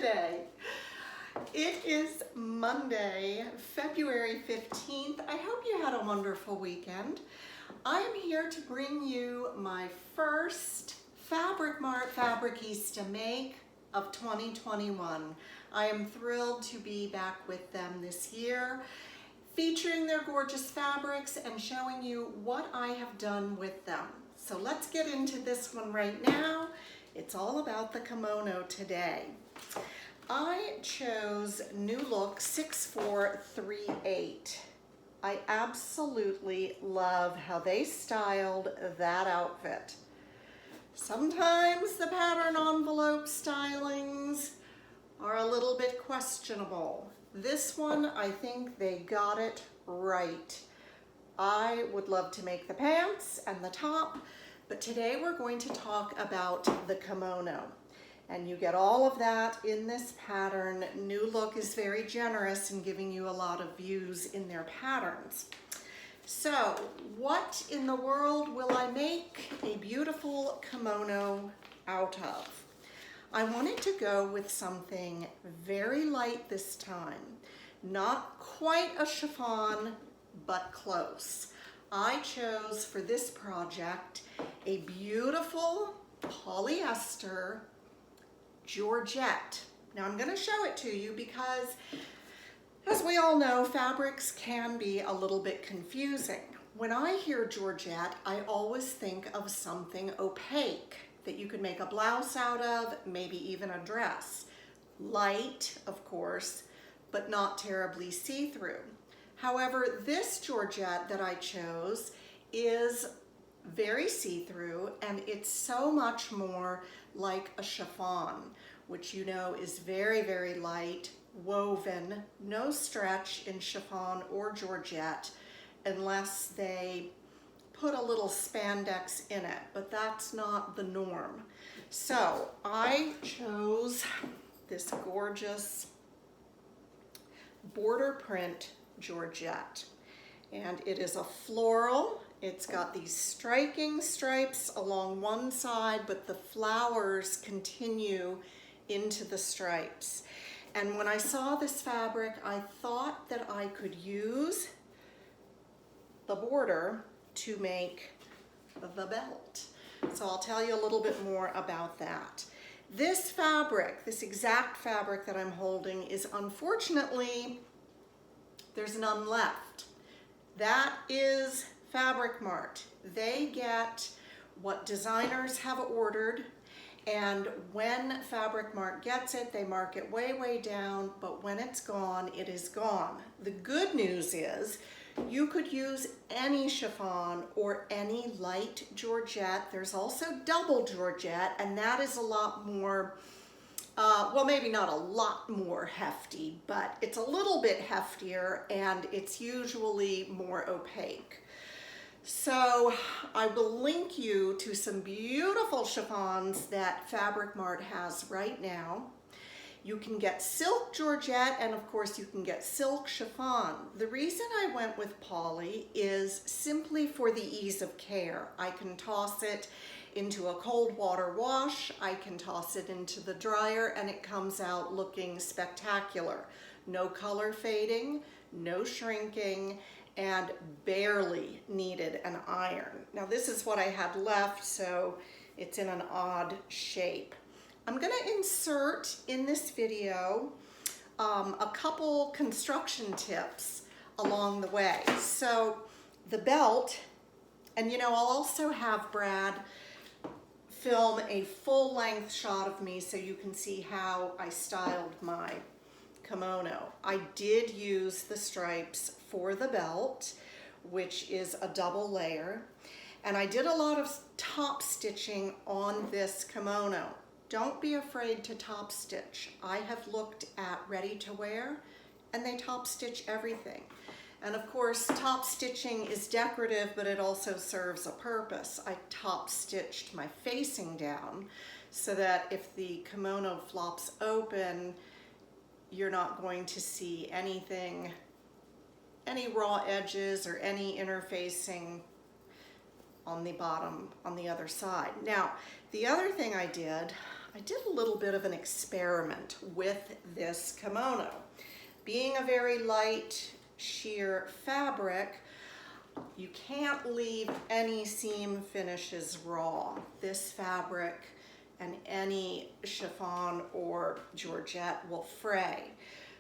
today? It is Monday, February 15th. I hope you had a wonderful weekend. I am here to bring you my first Mart Fabricista make of 2021. I am thrilled to be back with them this year, featuring their gorgeous fabrics and showing you what I have done with them. So let's get into this one right now. It's all about the kimono today. I chose New Look 6438. I absolutely love how they styled that outfit. Sometimes the pattern envelope stylings are a little bit questionable. This one, I think they got it right. I would love to make the pants and the top, but today we're going to talk about the kimono. And you get all of that in this pattern. New Look is very generous in giving you a lot of views in their patterns. So, what in the world will I make a beautiful kimono out of? I wanted to go with something very light this time. Not quite a chiffon, but close. I chose for this project a beautiful polyester georgette. Now I'm going to show it to you because, as we all know, fabrics can be a little bit confusing. When I hear georgette, I always think of something opaque that you could make a blouse out of, maybe even a dress. Light, of course, but not terribly see-through. However, this georgette that I chose is very see-through, and it's so much more like a chiffon, which you know is very, very light, woven, no stretch in chiffon or georgette unless they put a little spandex in it, but that's not the norm. So I chose this gorgeous border print georgette, and it is a floral. It's got these striking stripes along one side, but the flowers continue into the stripes. And when I saw this fabric, I thought that I could use the border to make the belt. So I'll tell you a little bit more about that. This fabric, this exact fabric that I'm holding, is unfortunately, there's none left. That is Mart. They get what designers have ordered, and when Mart gets it, they mark it way, way down, but when it's gone, it is gone. The good news is you could use any chiffon or any light georgette. There's also double georgette, and that is a lot more, well, maybe not a lot more hefty, but it's a little bit heftier, and it's usually more opaque. So I will link you to some beautiful chiffons that Mart has right now. You can get silk georgette, and of course you can get silk chiffon. The reason I went with poly is simply for the ease of care. I can toss it into a cold water wash, I can toss it into the dryer, and it comes out looking spectacular. No color fading, no shrinking, and barely needed an iron. Now this is what I had left, so it's in an odd shape. I'm going to insert in this video a couple construction tips along the way. So the belt, and you know, I'll also have Brad film a full-length shot of me so you can see how I styled my kimono. I did use the stripes for the belt, which is a double layer, and I did a lot of top stitching on this kimono. Don't be afraid to top stitch. I have looked at ready to wear, and they top stitch everything. And of course, top stitching is decorative, but it also serves a purpose. I top stitched my facing down so that if the kimono flops open, you're not going to see anything, any raw edges or any interfacing on the bottom on the other side. Now, the other thing I did, I did a little bit of an experiment with this kimono. Being a very light sheer fabric, you can't leave any seam finishes raw. This fabric and any chiffon or georgette will fray.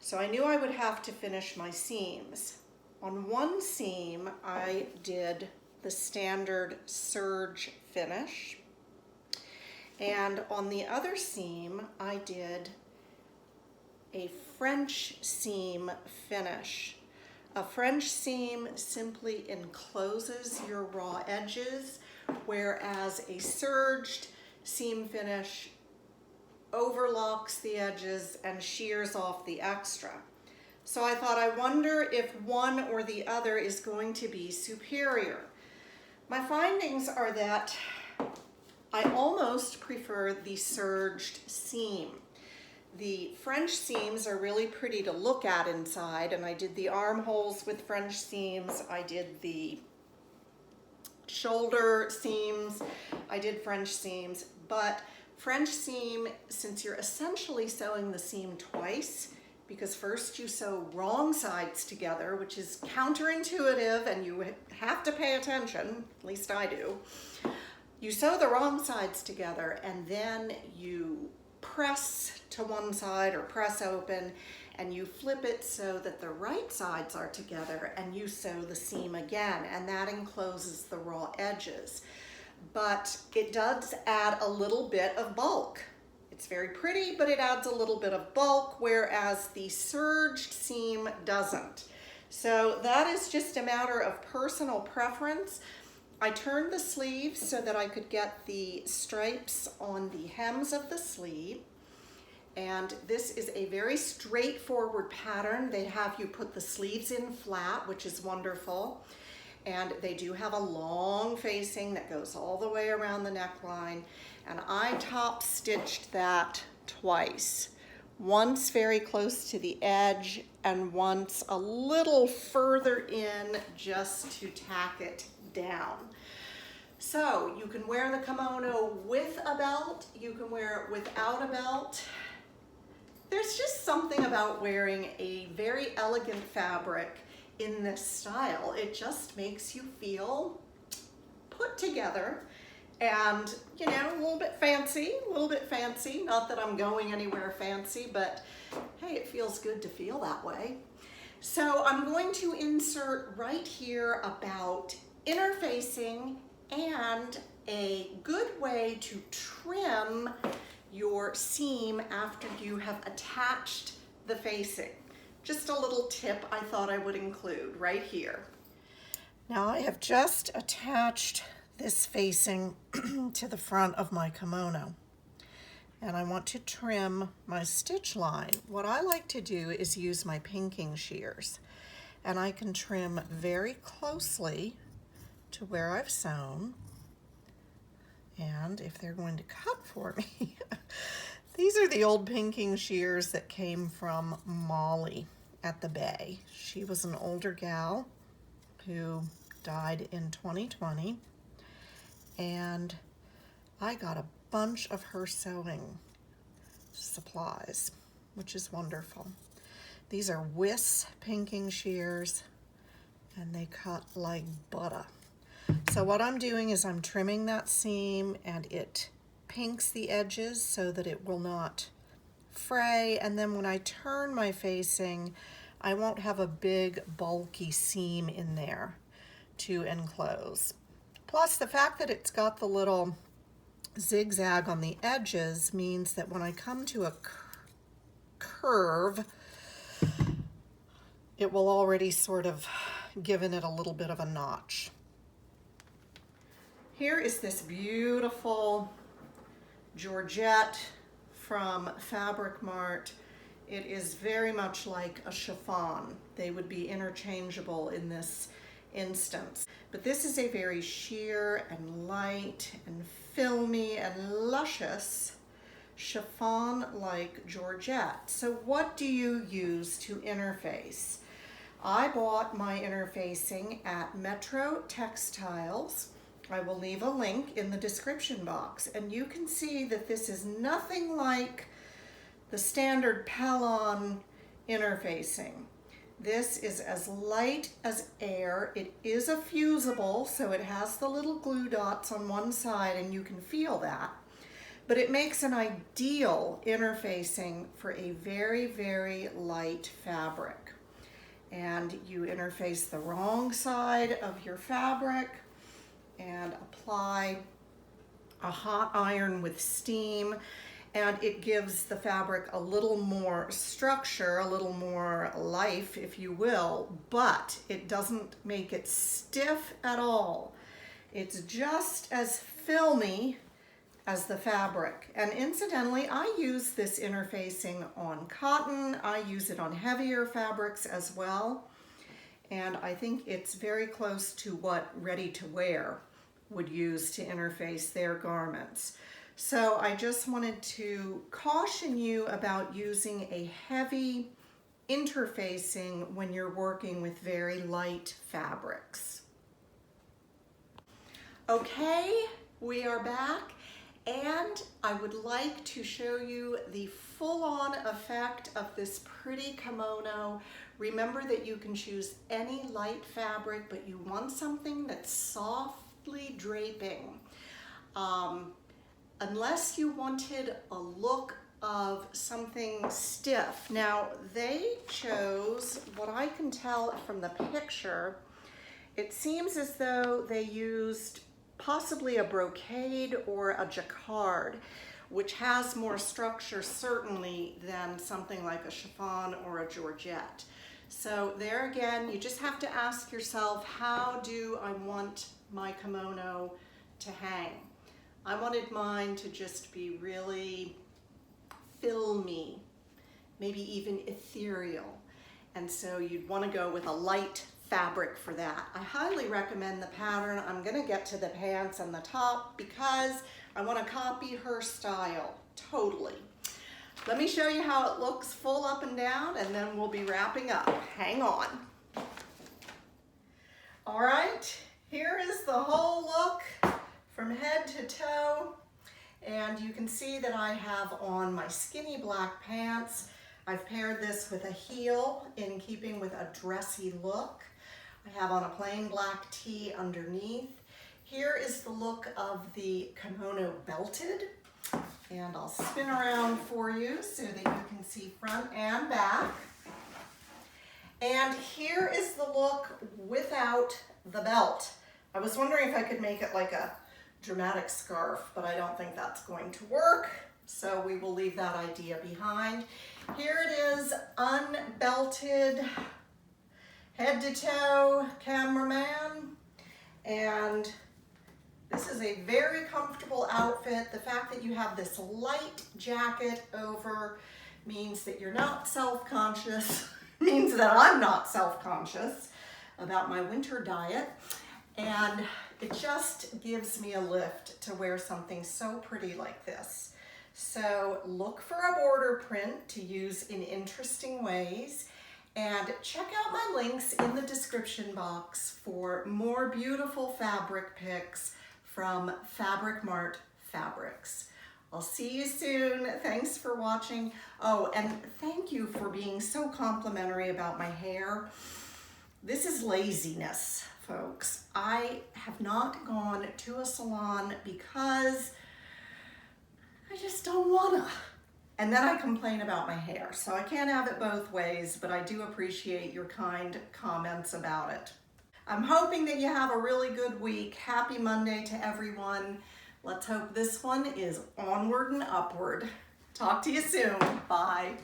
So I knew I would have to finish my seams. On one seam, I did the standard serge finish. And on the other seam, I did a French seam finish. A French seam simply encloses your raw edges, whereas a serged seam finish overlocks the edges and shears off the extra. So I thought, I wonder if one or the other is going to be superior. My findings are that I almost prefer the serged seam. The French seams are really pretty to look at inside, and I did the armholes with French seams. I did the shoulder seams. I did French seams, but French seam, since you're essentially sewing the seam twice, because first you sew wrong sides together, which is counterintuitive and you have to pay attention, at least I do. You sew the wrong sides together and then you press to one side or press open and you flip it so that the right sides are together and you sew the seam again, and that encloses the raw edges. But it does add a little bit of bulk. It's very pretty, but it adds a little bit of bulk, whereas the serged seam doesn't. So that is just a matter of personal preference. I turned the sleeves so that I could get the stripes on the hems of the sleeve. And this is a very straightforward pattern. They have you put the sleeves in flat, which is wonderful. And they do have a long facing that goes all the way around the neckline. And I top stitched that twice. Once very close to the edge and once a little further in just to tack it down. So you can wear the kimono with a belt, you can wear it without a belt. There's just something about wearing a very elegant fabric in this style. It just makes you feel put together and, you know, a little bit fancy. Not that I'm going anywhere fancy, but hey, it feels good to feel that way. So I'm going to insert right here about interfacing and a good way to trim your seam after you have attached the facing. Just a little tip I thought I would include right here. Now I have just attached this facing to the front of my kimono, and I want to trim my stitch line. What I like to do is use my pinking shears, and I can trim very closely to where I've sewn. And if they're going to cut for me, these are the old pinking shears that came from Molly at the Bay. She was an older gal who died in 2020, and I got a bunch of her sewing supplies, which is wonderful. These are Wiss pinking shears, and they cut like butter. So what I'm doing is I'm trimming that seam, and it pinks the edges so that it will not fray, and then when I turn my facing, I won't have a big bulky seam in there to enclose. Plus the fact that it's got the little zigzag on the edges means that when I come to a curve, it will already sort of given it a little bit of a notch. Here is this beautiful georgette from Mart. It is very much like a chiffon. They would be interchangeable in this instance. But this is a very sheer and light and filmy and luscious chiffon-like georgette. So what do you use to interface? I bought my interfacing at Metro Textiles. I will leave a link in the description box, and you can see that this is nothing like the standard Pellon interfacing. This is as light as air. It is a fusible, so it has the little glue dots on one side, and you can feel that. But it makes an ideal interfacing for a very, very light fabric. And you interface the wrong side of your fabric and apply a hot iron with steam, and it gives the fabric a little more structure, a little more life, if you will, but it doesn't make it stiff at all. It's just as filmy as the fabric. And incidentally, I use this interfacing on cotton. I use it on heavier fabrics as well. And I think it's very close to what ready to wear would use to interface their garments. So I just wanted to caution you about using a heavy interfacing when you're working with very light fabrics. Okay, we are back, and I would like to show you the full-on effect of this pretty kimono. Remember that you can choose any light fabric, but you want something that's softly draping. Unless you wanted a look of something stiff. Now, they chose, what I can tell from the picture, it seems as though they used possibly a brocade or a jacquard, which has more structure certainly than something like a chiffon or a georgette. So there again, you just have to ask yourself, how do I want my kimono to hang? I wanted mine to just be really filmy, maybe even ethereal. And so you'd want to go with a light fabric for that. I highly recommend the pattern. I'm going to get to the pants and the top because I want to copy her style totally. Let me show you how it looks full up and down, and then we'll be wrapping up. Hang on. All right, here is the whole look from head to toe, and you can see that I have on my skinny black pants. I've paired this with a heel in keeping with a dressy look. I have on a plain black tee underneath. Here is the look of the kimono belted, and I'll spin around for you so that you can see front and back. And here is the look without the belt. I was wondering if I could make it like a dramatic scarf, but I don't think that's going to work, so we will leave that idea behind. Here it is, unbelted, head to toe, cameraman, and this is a very comfortable outfit. The fact that you have this light jacket over means that you're not self-conscious, means that I'm not self-conscious about my winter diet, and it just gives me a lift to wear something so pretty like this. So look for a border print to use in interesting ways, and check out my links in the description box for more beautiful fabric pics from Mart Fabrics. I'll see you soon. Thanks for watching. Oh, and thank you for being so complimentary about my hair. This is laziness, folks. I have not gone to a salon because I just don't wanna. And then I complain about my hair. So I can't have it both ways, but I do appreciate your kind comments about it. I'm hoping that you have a really good week. Happy Monday to everyone. Let's hope this one is onward and upward. Talk to you soon. Bye.